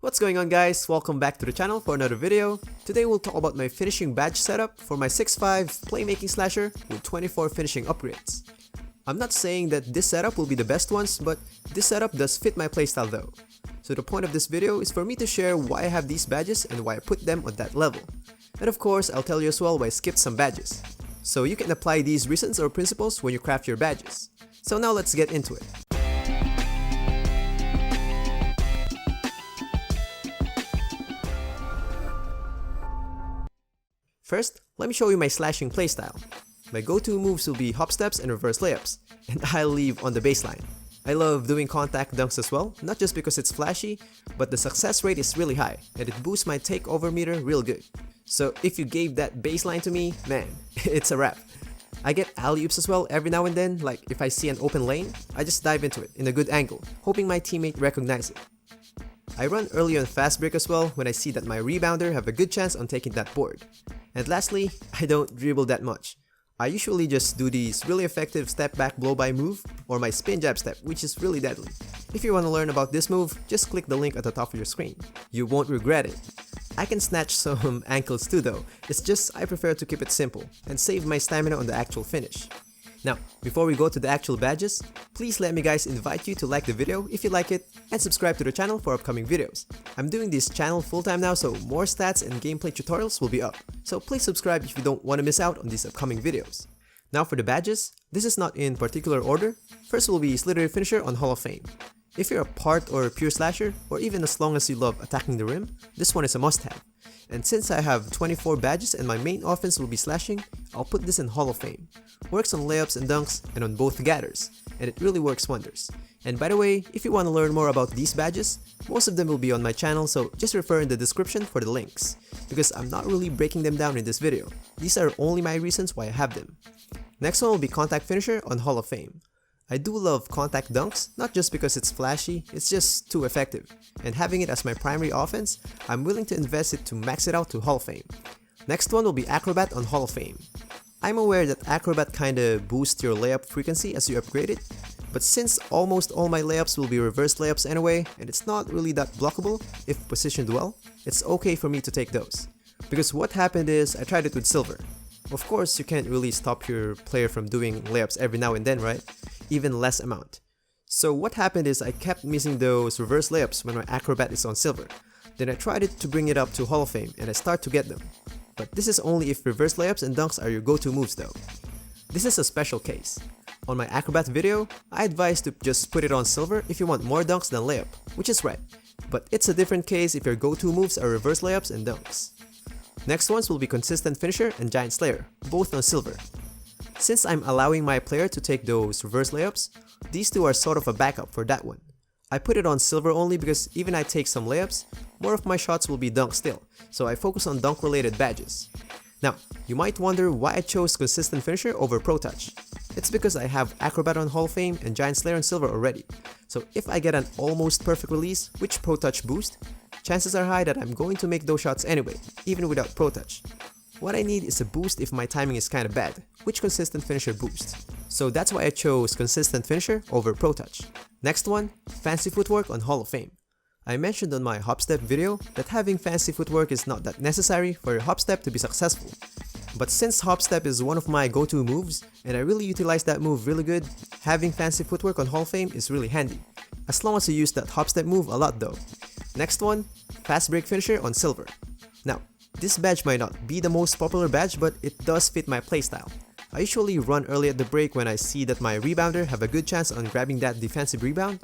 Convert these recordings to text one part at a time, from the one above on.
What's going on, guys? Welcome back to the channel for another video. Today we'll talk about my finishing badge setup for my 6'5 playmaking slasher with 24 finishing upgrades. I'm not saying that this setup will be the best ones, but this setup does fit my playstyle though. So the point of this video is for me to share why I have these badges and why I put them on that level. And of course, I'll tell you as well why I skipped some badges. So you can apply these reasons or principles when you craft your badges. So now let's get into it. First, let me show you my slashing playstyle. My go-to moves will be hop steps and reverse layups, and I'll leave on the baseline. I love doing contact dunks as well, not just because it's flashy, but the success rate is really high, and it boosts my takeover meter real good. So if you gave that baseline to me, man, it's a wrap. I get alley-oops as well every now and then, like if I see an open lane, I just dive into it in a good angle, hoping my teammate recognizes it. I run early on fast break as well when I see that my rebounder have a good chance on taking that board. And lastly, I don't dribble that much. I usually just do these really effective step back blow by move or my spin jab step, which is really deadly. If you want to learn about this move, just click the link at the top of your screen. You won't regret it. I can snatch some ankles too though, it's just I prefer to keep it simple and save my stamina on the actual finish. Now, before we go to the actual badges, please let me guys invite you to like the video if you like it and subscribe to the channel for upcoming videos. I'm doing this channel full time now, so more stats and gameplay tutorials will be up. So please subscribe if you don't want to miss out on these upcoming videos. Now for the badges, this is not in particular order. First will be Slithery Finisher on Hall of Fame. If you're a part or a pure slasher, or even as long as you love attacking the rim, this one is a must-have. And since I have 24 badges and my main offense will be slashing, I'll put this in Hall of Fame. Works on layups and dunks and on both gathers, and it really works wonders. And by the way, if you want to learn more about these badges, most of them will be on my channel, so just refer in the description for the links. Because I'm not really breaking them down in this video. These are only my reasons why I have them. Next one will be Contact Finisher on Hall of Fame. I do love contact dunks, not just because it's flashy, it's just too effective. And having it as my primary offense, I'm willing to invest it to max it out to Hall of Fame. Next one will be Acrobat on Hall of Fame. I'm aware that Acrobat kinda boosts your layup frequency as you upgrade it, but since almost all my layups will be reverse layups anyway, and it's not really that blockable if positioned well, it's okay for me to take those. Because what happened is, I tried it with Silver. Of course, you can't really stop your player from doing layups every now and then, right? Even less amount. So what happened is I kept missing those reverse layups when my Acrobat is on Silver. Then I tried it to bring it up to Hall of Fame and I start to get them. But this is only if reverse layups and dunks are your go-to moves though. This is a special case. On my Acrobat video, I advise to just put it on Silver if you want more dunks than layup, which is right. But it's a different case if your go-to moves are reverse layups and dunks. Next ones will be Consistent Finisher and Giant Slayer, both on Silver. Since I'm allowing my player to take those reverse layups, these two are sort of a backup for that one. I put it on Silver only because even I take some layups, more of my shots will be dunk still, so I focus on dunk related badges. Now, you might wonder why I chose Consistent Finisher over Pro Touch. It's because I have Acrobat on Hall of Fame and Giant Slayer on Silver already, so if I get an almost perfect release, which Pro Touch boost, chances are high that I'm going to make those shots anyway, even without Pro Touch. What I need is a boost if my timing is kinda bad, which Consistent Finisher boosts. So that's why I chose Consistent Finisher over Pro Touch. Next one, Fancy Footwork on Hall of Fame. I mentioned on my hop step video that having fancy footwork is not that necessary for your hop step to be successful. But since hop step is one of my go-to moves, and I really utilize that move really good, having fancy footwork on Hall of Fame is really handy. As long as you use that hop step move a lot though. Next one, Fast Break Finisher on Silver. Now, this badge might not be the most popular badge, but it does fit my playstyle. I usually run early at the break when I see that my rebounder have a good chance on grabbing that defensive rebound,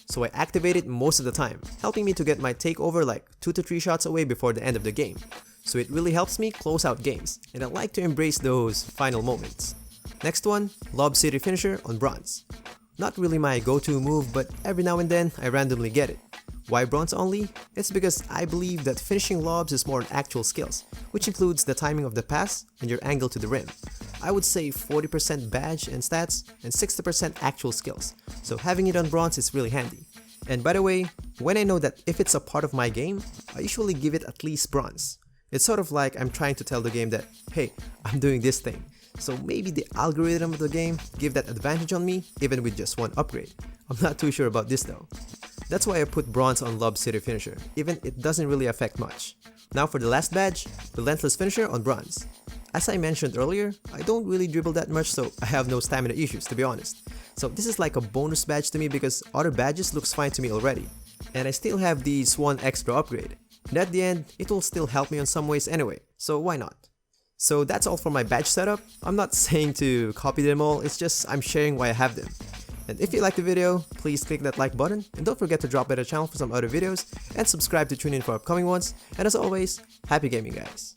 so I activate it most of the time, helping me to get my takeover like 2 to 3 shots away before the end of the game. So it really helps me close out games, and I like to embrace those final moments. Next one, Lob City Finisher on Bronze. Not really my go-to move, but every now and then I randomly get it. Why bronze only? It's because I believe that finishing lobs is more on actual skills, which includes the timing of the pass and your angle to the rim. I would say 40% badge and stats and 60% actual skills, so having it on bronze is really handy. And by the way, when I know that if it's a part of my game, I usually give it at least bronze. It's sort of like I'm trying to tell the game that, hey, I'm doing this thing. So maybe the algorithm of the game give that advantage on me even with just one upgrade. I'm not too sure about this though. That's why I put bronze on Lob City Finisher, even it doesn't really affect much. Now for the last badge, Relentless Finisher on bronze. As I mentioned earlier, I don't really dribble that much, so I have no stamina issues, to be honest. So this is like a bonus badge to me because other badges looks fine to me already. And I still have the Swan Extra upgrade. And at the end, it will still help me in some ways anyway, so why not? So that's all for my badge setup. I'm not saying to copy them all, it's just I'm sharing why I have them. And if you liked the video, please click that like button, and don't forget to drop by the channel for some other videos, and subscribe to tune in for upcoming ones, and as always, happy gaming guys!